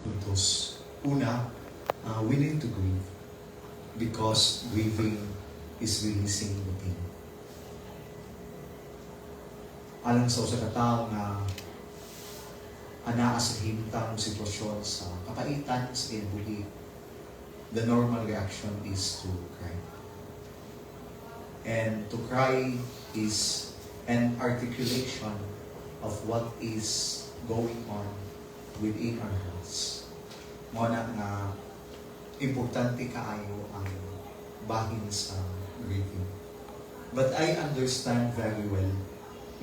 puntos. Una, we need to grieve because grieving is releasing the pain. Alang sa usa ka tawo nga anaa sa himtang sitwasyon sa kapaitan sa kinabuhi, the normal reaction is to cry. And to cry is an articulation of what is going on within our hearts. Muna nga importante kaayo ang bahin sa grieving. But I understand very well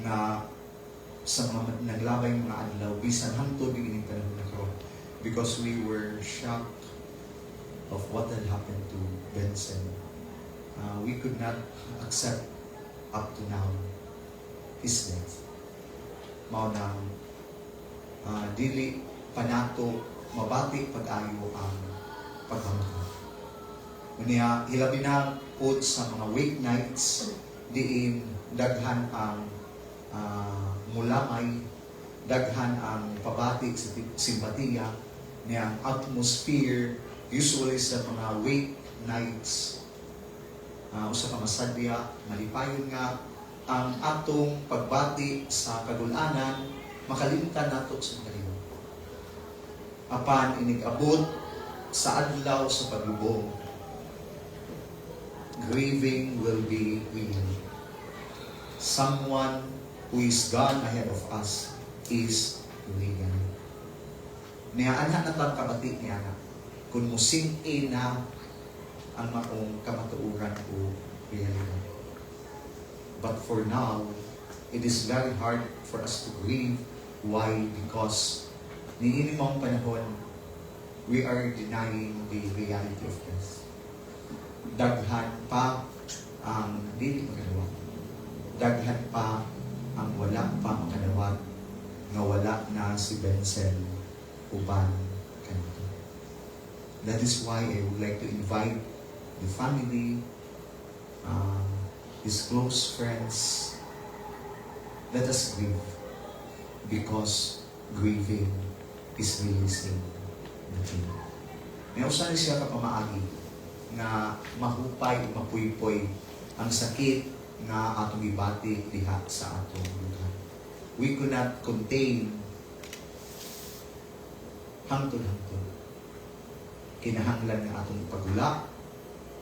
na sa mga naglabay mga adlaw, bisan hangtod yung ining panahon na karon, because we were shocked of what had happened to Benson. We could not accept up to now his death. Mao nang dili panato mabati pag-ayo ang paghamtang. Unya hilabi na pod sa mga weeknights diin daghan ang mulamay, daghan ang pabati sa simpatiya niyang atmosphere usually sa mga weeknights. Usa ka masadya, malipayon nga ang atong pagbati sa kagulanan, makalimtan nato sa kaliwa. Apan inig-abot sa adlaw sa paglubong, grieving will be real. Someone who is gone ahead of us is leaving. Niya anak na tang kabati niya na kung musing ina ang maong kamatuuran o realidad. But for now, it is very hard for us to grieve. Why? Because niini mong panahon, we are denying the reality of death. Daghan pa ang dili makadawat. Daghan pa ang wala pa makadawat nga wala na si Benson uban kanito. That is why I would like to invite the family, his close friends, let us grieve because grieving is releasing the pain. May usan siya kapamaagi na mahupay, mapuypoy ang sakit na atong ibati diha sa atong lugar. We could not contain hangtod-hangtod. Kinahanglan nga atong ipagula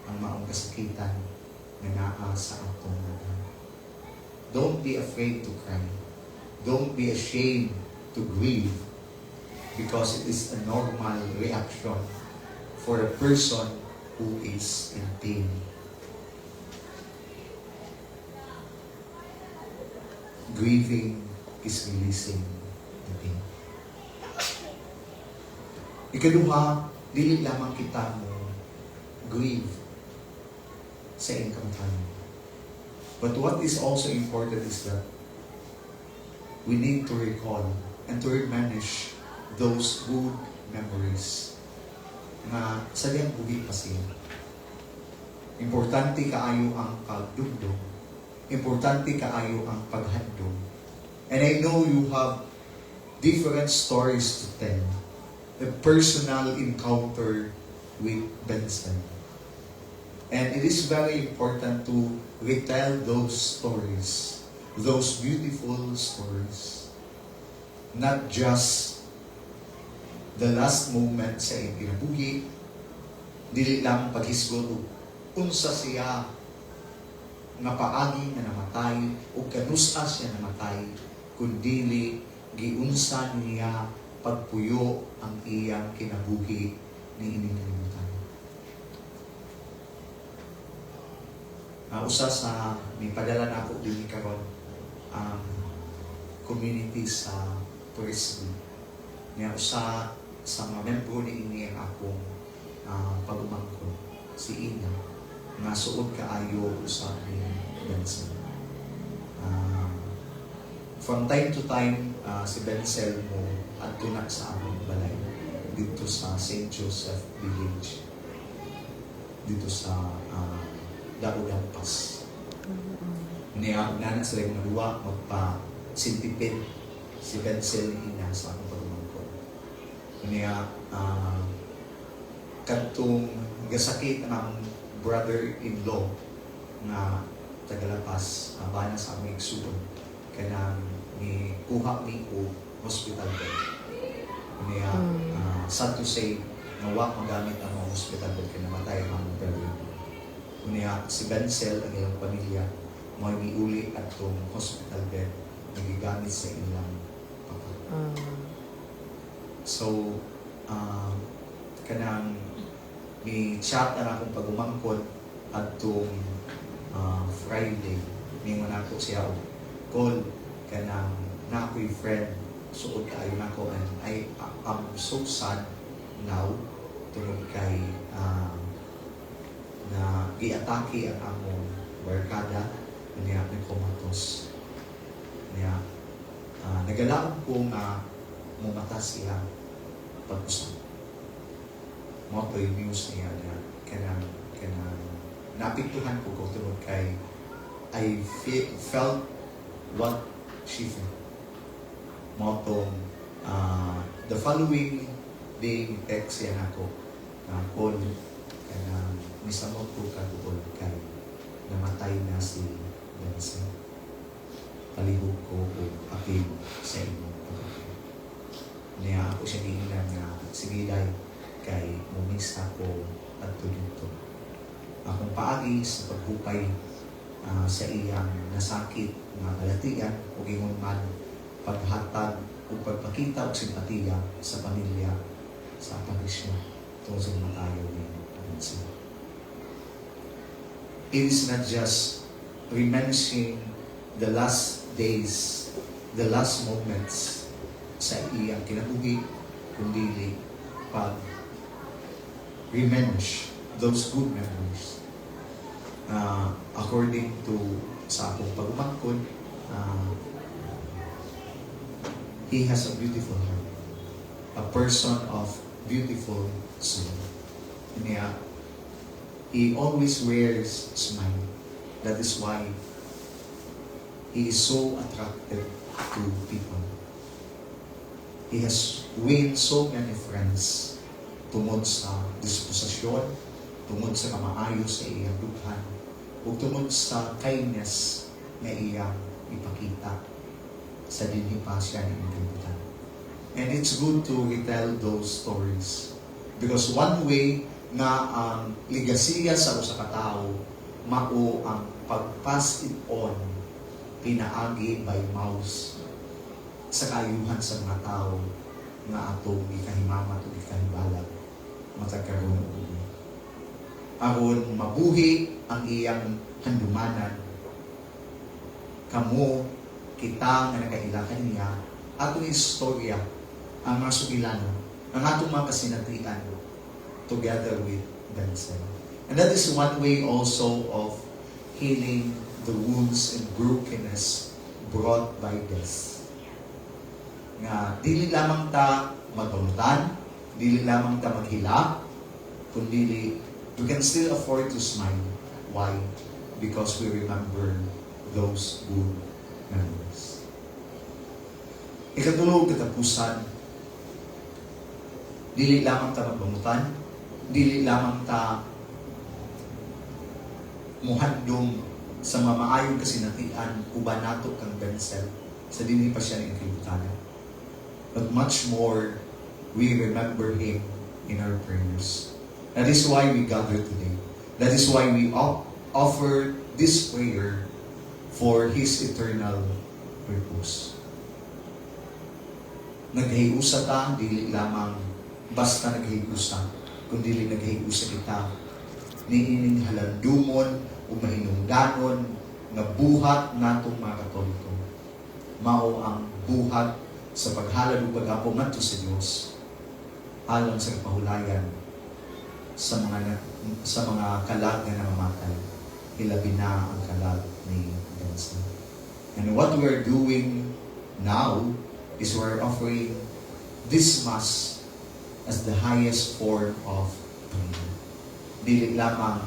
ang maong kasakitan na naa sa atong lugar. Don't be afraid to cry. Don't be ashamed to grieve because it is a normal reaction for a person who is in pain. Grieving is releasing the pain. Ikaduha, dili lamang kita mo grieve sa income. But what is also important is that we need to recall and to reminisce those good memories na sa diyang buhi pa siya. Importante kaayo ang pagdugdog. Importante kaayo ang paghandog. And I know you have different stories to tell. A personal encounter with Benson. And it is very important to retell those stories, those beautiful stories. Not just the last moment sa iyong kinabuhi, dili lang paghisgot unsa siya nga paagi na namatay o kanusa siya namatay, kundili giunsa niya pagpuyo ang iyang kinabuhi ni ininalimutan. Usa sa may padala na ako din karon ang community sa tourism. Niya usa sa mga membro ni ini ang akong pag-umangkon, si Ina, nga suod kaayo sa ni Benson. From time to time, si Benson mo adto na sa among balay dito sa St. Joseph Village, dito sa Dagulampas. Niya na sila yung maluwa magpa-sintipid si Benson ni Ina sa akong pag-umangkon. niya kadtong gasakit ang brother-in-law nga tagalapas bana sa aming igsuon kanang ni kuha ni o hospital bed niya sad to say nga wa magamit ang mga hospital bed kay namatay ang brother niya si Benzel ang ilang pamilya mo miuli atong hospital bed nagigamit sa ilang papa. So kanang ni chat na akong pagumangkot atong Friday ni mo nako siya call kanang na ako'y friend suod kaayo nako and I'm so sad now tungod kay na giatake ang among barkada niya ni komatos niya nagalaon ko nga mumata siya pag-usap mo to yung news niya na kanang naapektuhan ko tungod kay I felt what she felt. Mo tong the following day text yan ako call kanang misamot ko kagubol kay namatay na si Benson. Palihog ko o apil sa inyong pagkakas. Niya ako siya gihinan nga sige day kay mumis ako at dito. Akong paagi sa paghupay sa iyang nasakit na kalatian o gingon man paghatag o pagpakita o simpatiya sa pamilya sa pagisyo tungkol sa matayo ni Benson. It is not just reminiscing the last days, the last moments sa iyang kinabuhi, kundi pag revenge those good memories. According to sa akong pagmangkod, he has a beautiful heart, a person of beautiful soul. Niya, he always wears smile. That is why he is so attractive to people. He has won so many friends tungod sa disposisyon, tungod sa kamaayo sa iyang dughan, o tungod sa kindness na iyang ipakita sa dinhi pa siya ni kalibutan. And it's good to retell those stories because one way na ang ligasiya sa usa ka tawo mao ang pag-pass it on pinaagi by mouse sa kayuhan sa mga tao nga atong gikahimamat o gikahibalag matagkaroon og ubi. Aron mabuhi ang iyang handumanan, kamo kita nga nagailakan niya atong istorya ang mga sugilano ang atong mga kasinatian together with Benson. And that is one way also of healing the wounds and brokenness brought by death. Nga dili lamang ta magbamutan, dili lamang ta maghila, kundi we can still afford to smile. Why? Because we remember those good memories. Ikatulog katapusan, dili lamang ta magbamutan, dili lamang ta muhandom sa mamaayong kasinatian uban nato kang Benson sa dinhi pa siya ng kalibutan. But much more, we remember him in our prayers. That is why we gather today. That is why we offer this prayer for his eternal purpose. Naghiusa ta, dili lamang basta naghiusa, kundi naghiusa kita niining halandumon o mahinungdanon nga buhat natong mga Katoliko. Mao ang buhat sa paghalad ug pag-apo ngadto sa Dios alang sa kapahulayan sa mga kalag nga namamatay, hilabi na ang kalag ni Benson. And what we are doing now is we are offering this Mass as the highest form of prayer. Dili lamang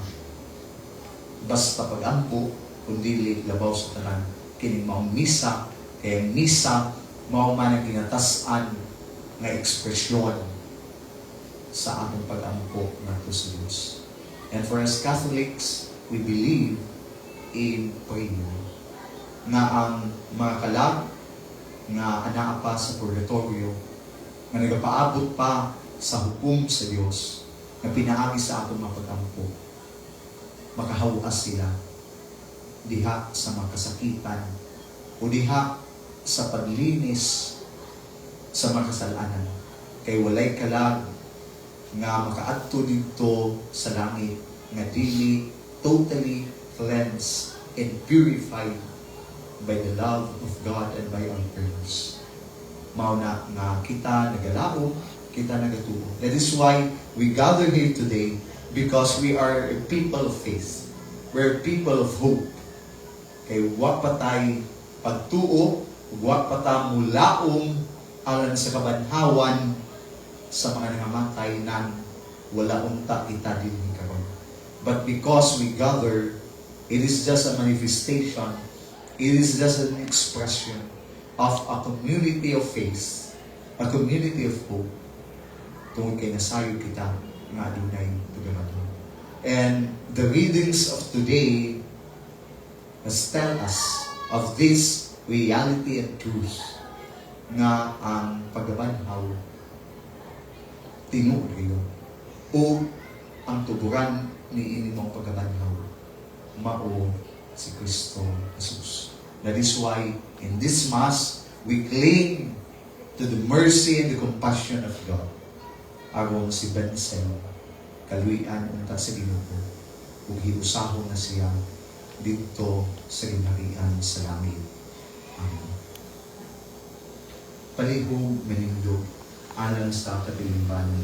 basta pag-ampo, kundi labaw sa tanan kining maong misa, kaya misa mao man ang ginatasan nga ekspresyon sa atong pag-ampo nato sa Diyos. And for us Catholics, we believe in prayer. Na ang mga kalag na anaa pa sa purgatorio, na nagapaabot pa sa hukom sa Diyos, na pinaagi sa atong mga pag-ampo, makahawas sila diha sa mga kasakitan o diha sa paglinis sa mga kasalanan. Kay walay kalag nga makaadto dito sa langit nga dili totally cleansed and purified by the love of God and by our prayers. Mao na nga kita nagalaom, kita nagatuo. That is why we gather here today, because we are a people of faith. We're people of hope. Kay wa pa tay pagtuo, wa pa ta mulaom alang sa kabanhawan sa mga nangamatay nang wala unta kita dinhi karon. But because we gather, it is just a manifestation, it is just an expression of a community of faith, a community of hope, tungod kay nasayo kita nga adunay tugamadon. And the readings of today has tell us of this reality and truth nga ang pagbanhaw tinuod kayo o ang tuburan ni inimong pagbanhaw mao si Kristo Jesus. That is why in this Mass we cling to the mercy and the compassion of God. Aron si Benson kaluyan unta sa Ginoo ug hiusahon na siya dito sa ginharian sa langit. Amen. Palihog manindog alang sa katilimbanan